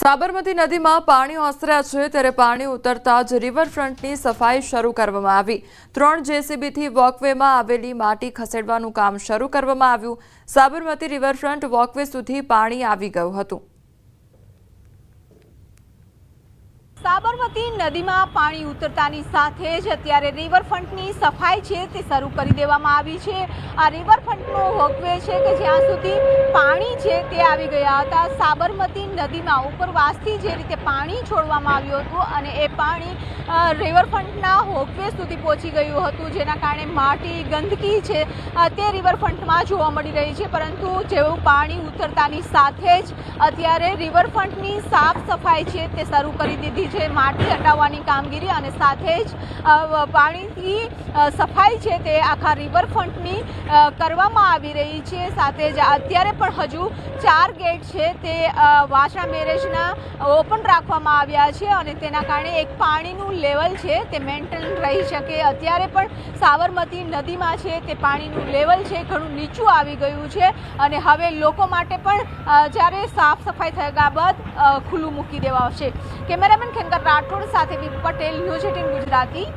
સાબરમતી નદીમાં પાણી ઓસર્યા છે ત્યારે પાણી ઉતરતા જ રિવરફ્રન્ટની સફાઈ શરૂ કરવામાં આવી। 3 જેસીબીથી વોકવેમાં આવેલી માટી ખસેડવાનું કામ શરૂ કરવામાં આવ્યું। સાબરમતી રિવરફ્રન્ટ વોકવે સુધી પાણી આવી ગયું હતું। સાબરમતી નદીમાં પાણી ઉતરતાની સાથે જ અત્યારે રિવરફ્રન્ટની સફાઈ છે તે શરૂ કરી દેવામાં આવી છે। આ રિવરફ્રન્ટનો વોકવે છે કે જ્યાં સુધી પાણી છે તે આવી ગયા હતા। સાબરમતી નદીમાં ઉપરવાસથી જે રીતે પાણી છોડવામાં આવ્યું હતું અને એ પાણી રિવરફ્રન્ટના વોકવે સુધી પહોંચી ગયું હતું, જેના કારણે માટી ગંદકી છે તે રિવરફ્રન્ટમાં જોવા મળી રહી છે। પરંતુ જેવું પાણી ઉતરતાની સાથે જ અત્યારે રિવરફ્રન્ટની સાફ સફાઈ છે તે શરૂ કરી દીધી છે। માટી હટાવવાની કામગીરી અને સાથે જ પાણીથી સફાઈ છે તે આખા રિવરફ્રન્ટની કરવામાં આવી રહી છે। સાથે જ અત્યારે પણ હજુ 4 ગેટ છે તે વાસણા બેરેજના ઓપન રાખવામાં આવ્યા છે અને તેના કારણે એક પાણીનું લેવલ છે તે મેન્ટેન રહી શકે। અત્યારે પણ સાબરમતી નદીમાં છે તે પાણીનું લેવલ છે ઘણું નીચું આવી ગયું છે અને હવે લોકો માટે પણ જ્યારે સાફ સફાઈ થયા બાદ ખુલ્લું મૂકી દેવાશે। કેમેરામેન ખેનકર રાઠોડ સાથે વી પટેલ, ન્યૂઝ 18 ગુજરાતી।